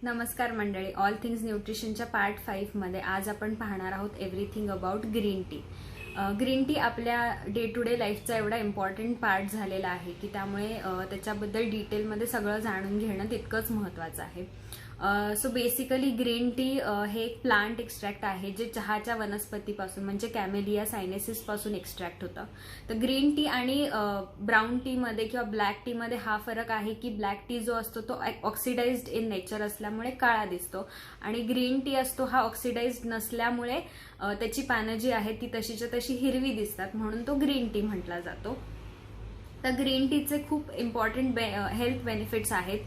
नमस्कार मंडळी, all things न्यूट्रिशनच्या part 5 मध्ये आज आपण पाहणार आहोत everything about green tea. Green tea आपल्या डे टू डे लाईफचा एवढा इम्पॉर्टंट पार्ट झालेला आहे की त्यामुळे त्याच्याबद्दल डिटेलमध्ये सगळं जाणून घेणं तितकंच महत्त्वाचं आहे. सो बेसिकली ग्रीन टी हे एक प्लांट एक्स्ट्रॅक्ट आहे जे चहाच्या वनस्पतीपासून म्हणजे कॅमेलिया सायनेसिस पासून एक्स्ट्रॅक्ट होतं. तर ग्रीन टी आणि ब्राऊन टी मध्ये किंवा ब्लॅक टी मध्ये हा फरक आहे की ब्लॅक टी जो असतो तो ऑक्सिडाइज्ड इन नेचर असल्यामुळे काळा दिसतो आणि ग्रीन टी असतो हा ऑक्सिडाइज्ड नसल्यामुळे त्याची पानं जी आहेत ती तशीच्या तशी हिरवी दिसतात, म्हणून तो ग्रीन टी म्हटला जातो. तर ग्रीन टीचे खूप इम्पॉर्टंट हेल्थ बेनिफिट्स आहेत,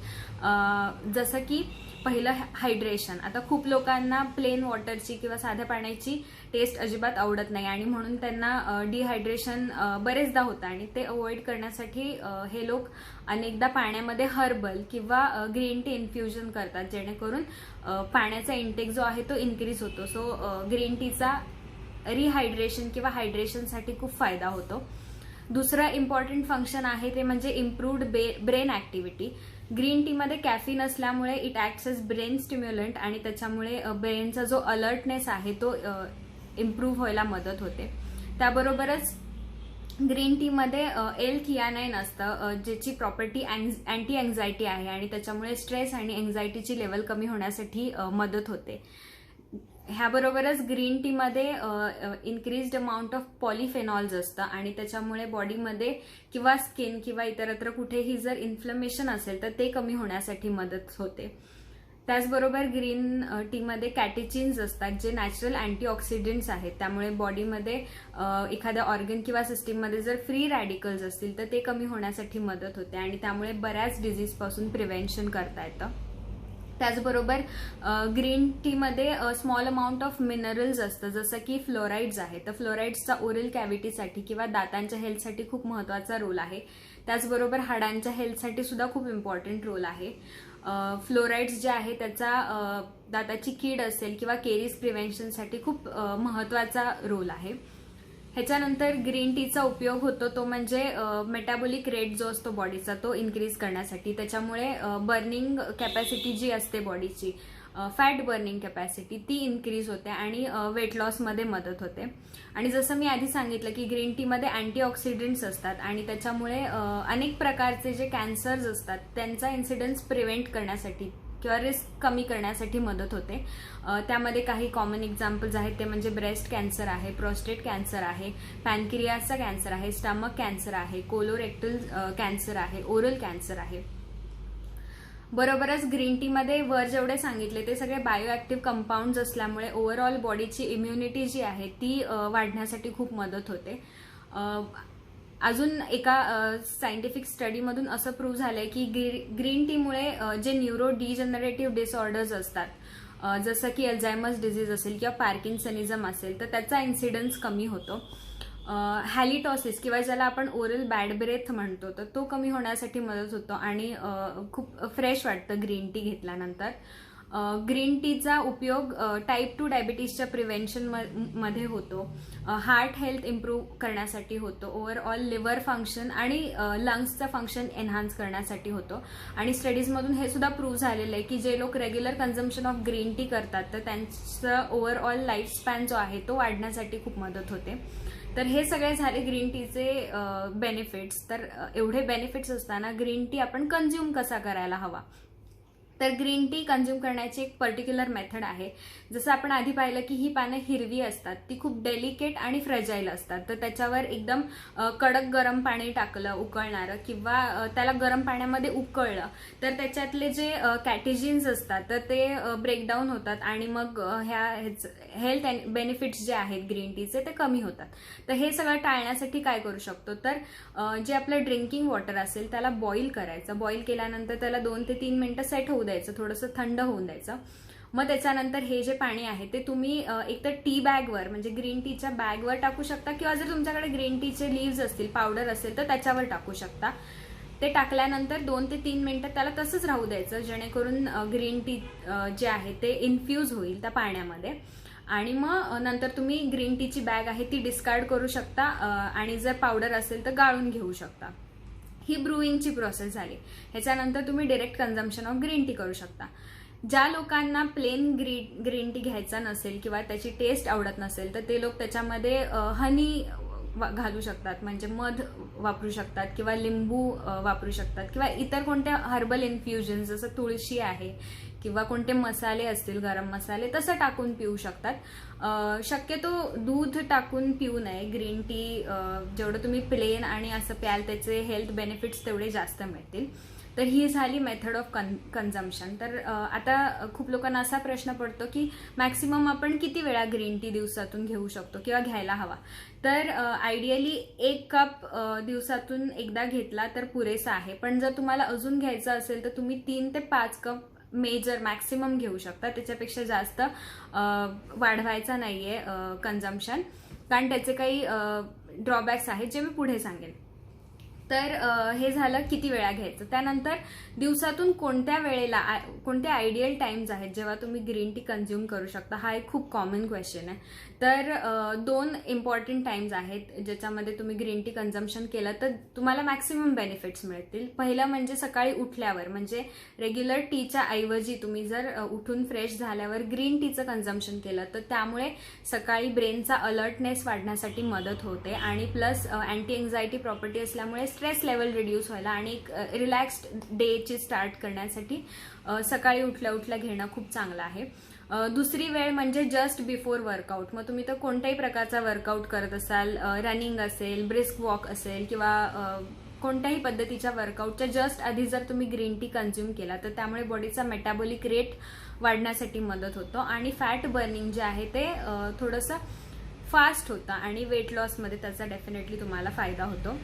जसं की पहिलं हायड्रेशन. आता खूप लोकांना प्लेन वॉटरची किंवा साध्या पाण्याची टेस्ट अजिबात आवडत नाही आणि म्हणून त्यांना डिहायड्रेशन बरेचदा होतं आणि ते अवॉइड करण्यासाठी हे लोक अनेकदा पाण्यामध्ये हर्बल किंवा ग्रीन टी इन्फ्युजन करतात, जेणेकरून पाण्याचा इंटेक जो आहे तो इन्क्रीज होतो. सो ग्रीन टीचा रिहायड्रेशन किंवा हायड्रेशनसाठी खूप फायदा होतो. दुसरं इम्पॉर्टंट फंक्शन आहे ते म्हणजे improved brain activity. Green tea मध्ये कॅफीन असल्यामुळे it acts age brain stimulant आणि त्याच्यामुळे ब्रेनचा जो अलर्टनेस आहे तो इम्प्रूव्ह व्हायला मदत होते. त्याबरोबरच ग्रीन टी मध्ये एल थियानाइन असतं, ज्याची प्रॉपर्टी अँटी अँझायटी आहे आणि त्याच्यामुळे स्ट्रेस आणि अँझायटीची लेवल कमी होण्यासाठी मदत होते. ह्याबरोबरच ग्रीन टी मध्ये इन्क्रीज्ड अमाऊंट ऑफ पॉलिफेनॉल्स असतं आणि त्याच्यामुळे बॉडीमध्ये किंवा स्किन किंवा इतरत्र कुठेही जर इन्फ्लमेशन असेल तर ते कमी होण्यासाठी मदत होते. त्याचबरोबर ग्रीन टी मध्ये कॅटेचिन्स असतात जे नॅचरल अँटीऑक्सिडंट्स आहेत, त्यामुळे बॉडीमध्ये एखाद्या ऑर्गन किंवा सिस्टीममध्ये जर फ्री रॅडिकल्स असतील तर ते कमी होण्यासाठी मदत होते आणि त्यामुळे बऱ्याच डिझीजपासून प्रिव्हेन्शन करता येतं. त्याचबरोबर ग्रीन टीमध्ये स्मॉल अमाऊंट ऑफ मिनरल्स असतं, जसं की फ्लोराइड्स आहे. तर फ्लोराइड्सचा ओरल कॅव्हिटीसाठी किंवा दातांच्या हेल्थसाठी खूप महत्त्वाचा रोल आहे. त्याचबरोबर हाडांच्या हेल्थसाठी सुद्धा खूप इम्पॉर्टंट रोल आहे. फ्लोराइड्स जे आहे त्याचा दाताची कीड असेल किंवा केरीज प्रिव्हेन्शनसाठी खूप महत्त्वाचा रोल आहे. ह्याच्यानंतर ग्रीन टीचा उपयोग होतो तो म्हणजे मेटाबॉलिक रेट जो असतो बॉडीचा तो इन्क्रीज करण्यासाठी. त्याच्यामुळे बर्निंग कॅपॅसिटी जी असते बॉडीची, फॅट बर्निंग कॅपॅसिटी ती इन्क्रीज होते आणि वेट लॉसमध्ये मदत होते. आणि जसं मी आधी सांगितलं की ग्रीन टीमध्ये अँटीऑक्सिडंट्स असतात आणि त्याच्यामुळे अनेक प्रकारचे जे कॅन्सर्स असतात त्यांचा इन्सिडन्स प्रिव्हेंट करण्यासाठी किंवा रिस्क कमी करण्यासाठी मदत होते. त्यामध्ये काही कॉमन एक्झाम्पल्स आहेत ते म्हणजे ब्रेस्ट कॅन्सर आहे, प्रोस्टेट कॅन्सर आहे, पॅनक्रियासचा कॅन्सर आहे, स्टमक कॅन्सर आहे, कोलोरेक्टल कॅन्सर आहे, ओरल कॅन्सर आहे. बरोबरच ग्रीन टीमध्ये वर जेवढे सांगितले ते सगळे बायोऍक्टिव्ह कंपाऊंड्स असल्यामुळे ओव्हरऑल बॉडीची इम्युनिटी जी आहे ती वाढण्यासाठी खूप मदत होते. अजून एका सायंटिफिक स्टडीमधून असं प्रूव्ह झालंय की ग्रीन टीमुळे जे न्यूरो डिजनरेटिव्ह डिसऑर्डर्स असतात, जसं की अल्झायमर्स डिझीज असेल किंवा पार्किन्सनिझम असेल तर त्याचा इन्सिडन्स कमी होतो. हॅलिटॉसिस किंवा ज्याला आपण ओरल बॅड ब्रेथ म्हणतो तर तो कमी होण्यासाठी मदत होतो आणि खूप फ्रेश वाटतं ग्रीन टी घेतल्यानंतर. ग्रीन टीचा उपयोग टाईप 2 डायबिटीसच्या प्रिव्हेन्शन मध्ये होतो, हार्ट हेल्थ इम्प्रूव्ह करण्यासाठी होतो, ओव्हरऑल लिव्हर फंक्शन आणि लंग्सचं फंक्शन एनहान्स करण्यासाठी होतो. आणि स्टडीजमधून हे सुद्धा प्रूव्ह झालेलं आहे की जे लोक regular consumption of green tea करतात तर त्यांचं ओव्हरऑल लाईफ स्पॅन जो आहे तो वाढण्यासाठी खूप मदत होते. तर हे सगळे झाले ग्रीन टीचे बेनिफिट्स. तर एवढे बेनिफिट्स असताना ग्रीन टी आपण कंझ्युम कसा करायला हवा, तर ग्रीन टी कंझ्युम करण्याची एक पर्टिक्युलर मेथड आहे. जसं आपण आधी पाहिलं की ही पानं हिरवी असतात, ती खूप डेलिकेट आणि फ्रेजाईल असतात. तर त्याच्यावर एकदम कडक गरम पाणी टाकलं उकळणारं किंवा त्याला गरम पाण्यामध्ये उकळलं तर त्याच्यातले जे कॅटेजिन्स असतात तर ते ब्रेकडाऊन होतात आणि मग ह्या हेल्थ बेनिफिट्स जे आहेत ग्रीन टीचे ते कमी होतात. तर हे सगळं टाळण्यासाठी काय करू शकतो, तर जे आपलं ड्रिंकिंग वॉटर असेल त्याला बॉईल करायचं. बॉईल केल्यानंतर त्याला 2 ते 3 मिनिटं सेट होऊ द्यायचं, थोडंसं थंड होऊन द्यायचं. मग त्याच्यानंतर हे जे पाणी आहे ते तुम्ही एकतर टी बॅगवर म्हणजे ग्रीन टीच्या बॅगवर टाकू शकता किंवा जर तुमच्याकडे ग्रीन टीचे लीव्ज असतील, पावडर असेल तर त्याच्यावर टाकू शकता. ते टाकल्यानंतर 2 ते 3 मिनिटं त्याला तसंच राहू द्यायचं, जेणेकरून ग्रीन टी जे आहे ते इन्फ्यूज होईल त्या पाण्यामध्ये. आणि मग नंतर तुम्ही ग्रीन टीची बॅग आहे ती डिस्कार्ड करू शकता आणि जर पावडर असेल तर गाळून घेऊ शकता. ही ब्रुईंगची प्रोसेस झाली. ह्याच्यानंतर तुम्ही direct consumption of green tea करू शकता. ज्या लोकांना प्लेन ग्रीन टी घ्यायचा नसेल किंवा त्याची टेस्ट आवडत नसेल तर ते लोक त्याच्यामध्ये हनी घालू शकतात, म्हणजे मध वापरू शकतात किंवा लिंबू वापरू शकतात किंवा इतर कोणत्या हर्बल इन्फ्युजन जसं तुळशी आहे किंवा कोणते मसाले असतील, गरम मसाले, तसं टाकून पिऊ शकतात. शक्यतो दूध टाकून पिऊ नये ग्रीन टी. जेवढं तुम्ही प्लेन आणि असं प्याल त्याचे हेल्थ बेनिफिट्स तेवढे जास्त मिळतील. तर ही झाली मेथड ऑफ कन्झम्पशन. तर आता खूप लोकांना असा प्रश्न पडतो की मॅक्सिमम आपण किती वेळा ग्रीन टी दिवसातून घेऊ शकतो किंवा घ्यायला हवा. तर आयडियली 1 कप दिवसातून एकदा घेतला तर पुरेसा आहे. पण जर तुम्हाला अजून घ्यायचं असेल तर तुम्ही 3 ते 5 कप मेजर मॅक्सिमम घेऊ शकता. त्याच्यापेक्षा जास्त वाढवायचा नाहीये कन्झम्पशन, कारण त्याचे काही ड्रॉबॅक्स आहेत जे मी पुढे सांगेन. तर हे झालं किती वेळा घ्यायचं. त्यानंतर दिवसातून कोणत्या वेळेला, कोणते आयडियल टाइम्स आहेत जेव्हा तुम्ही ग्रीन टी कन्झ्युम करू शकता, हा एक खूप कॉमन क्वेश्चन आहे. तर 2 इम्पॉर्टंट टाइम्स आहेत ज्याच्यामध्ये तुम्ही ग्रीन टी कन्झम्पशन केलं तर तुम्हाला मॅक्सिमम बेनिफिट्स मिळतील. पहिलं म्हणजे सकाळी उठल्यावर, म्हणजे रेग्युलर टीच्या ऐवजी तुम्ही जर उठून फ्रेश झाल्यावर ग्रीन टीचं कन्झम्पशन केलं तर त्यामुळे सकाळी ब्रेनचा अलर्टनेस वाढण्यासाठी मदत होते आणि प्लस अँटी एन्झायटी प्रॉपर्टी असल्यामुळे स्ट्रेस लेवल रिड्यूस व्हायला आणि एक रिलॅक्स्ड डेची स्टार्ट करण्यासाठी सकाळी उठल्या उठल्या घेणं खूप चांगलं आहे. दुसरी वेळ म्हणजे जस्ट बिफोर वर्कआउट. मग तुम्ही तर कोणत्याही प्रकारचा वर्कआउट करत असाल, रनिंग असेल, ब्रिस्क वॉक असेल किंवा कोणत्याही पद्धतीच्या वर्कआउटच्या जस्ट आधी जर तुम्ही ग्रीन टी कन्झ्युम केला तर त्यामुळे बॉडीचा मेटाबॉलिक रेट वाढण्यासाठी मदत होतो आणि फॅट बर्निंग जे आहे ते थोडंसं फास्ट होतं आणि वेट लॉसमध्ये त्याचा डेफिनेटली तुम्हाला फायदा होतो.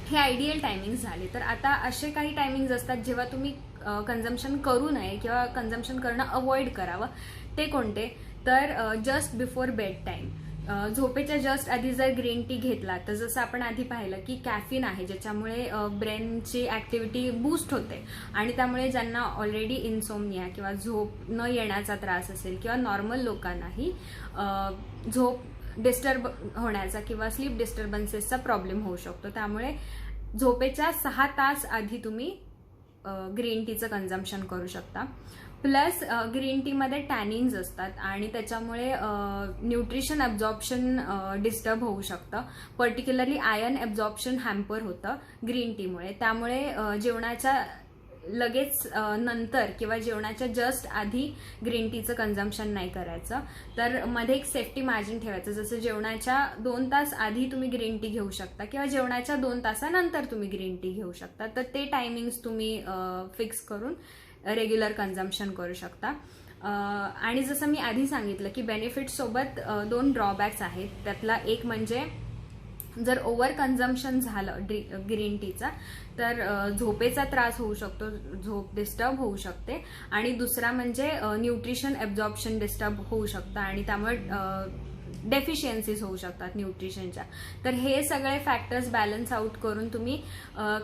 हे आयडियल टायमिंग्स झाले. तर आता असे काही टायमिंग्स असतात जेव्हा तुम्ही कन्झम्पशन करू नये किंवा कन्झम्पशन करणं अवॉइड करावं. ते कोणते? तर जस्ट बिफोर बेड टाईम, झोपेच्या जस्ट आधी जर ग्रीन टी घेतला तर जसं आपण आधी पाहिलं की कॅफिन आहे ज्याच्यामुळे ब्रेनची ऍक्टिव्हिटी बूस्ट होते आणि त्यामुळे ज्यांना ऑलरेडी इन्सोमनिया किंवा झोप न येण्याचा त्रास असेल किंवा नॉर्मल लोकांनाही झोप डिस्टर्ब होण्याचा किंवा स्लीप डिस्टर्बन्सेसचा प्रॉब्लेम होऊ शकतो. त्यामुळे झोपेच्या 6 तास आधी तुम्ही ग्रीन टीचं कन्झम्पशन करू शकता. प्लस ग्रीन टीमध्ये टॅनिन्स असतात आणि त्याच्यामुळे न्यूट्रिशन ॲब्झॉर्प्शन डिस्टर्ब होऊ शकतं. पर्टिक्युलरली आयर्न ॲब्झॉर्प्शन हॅम्पर होतं ग्रीन टीमुळे. त्यामुळे जेवणाच्या लगेच नंतर किंवा जेवणाच्या जस्ट आधी ग्रीन टीचं कन्झम्पशन नाही करायचं. तर मध्ये एक सेफ्टी मार्जिन ठेवायचं, जसं जेवणाच्या 2 तास आधी तुम्ही ग्रीन टी घेऊ शकता किंवा जेवणाच्या 2 तासानंतर तुम्ही ग्रीन टी घेऊ शकता. तर ते टायमिंग्स तुम्ही फिक्स करून रेग्युलर कन्झम्पशन करू शकता. आणि जसं मी आधी सांगितलं की बेनिफिट्स सोबत 2 ड्रॉबॅक्स आहेत. त्यातला एक म्हणजे जर ओव्हर कन्झम्पशन झालं ग्रीन टीचा तर झोपेचा त्रास होऊ शकतो, झोप डिस्टर्ब होऊ शकते. आणि दुसरा म्हणजे न्यूट्रिशन ॲब्झॉर्प्शन डिस्टर्ब होऊ शकतं आणि त्यामुळे डेफिशियन्सीज होऊ शकतात न्यूट्रिशनच्या. तर हे सगळे फॅक्टर्स बॅलन्स आउट करून तुम्ही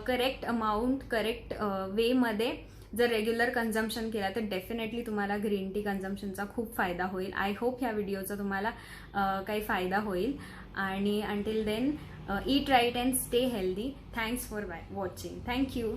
करेक्ट अमाऊंट, करेक्ट वेमध्ये जर रेग्युलर कन्झम्पशन केला तर डेफिनेटली तुम्हाला ग्रीन टी कन्झम्पशनचा खूप फायदा होईल. आय होप ह्या व्हिडिओचा तुम्हाला काही फायदा होईल. आणि until then eat right and stay healthy. Thanks for watching. Thank you.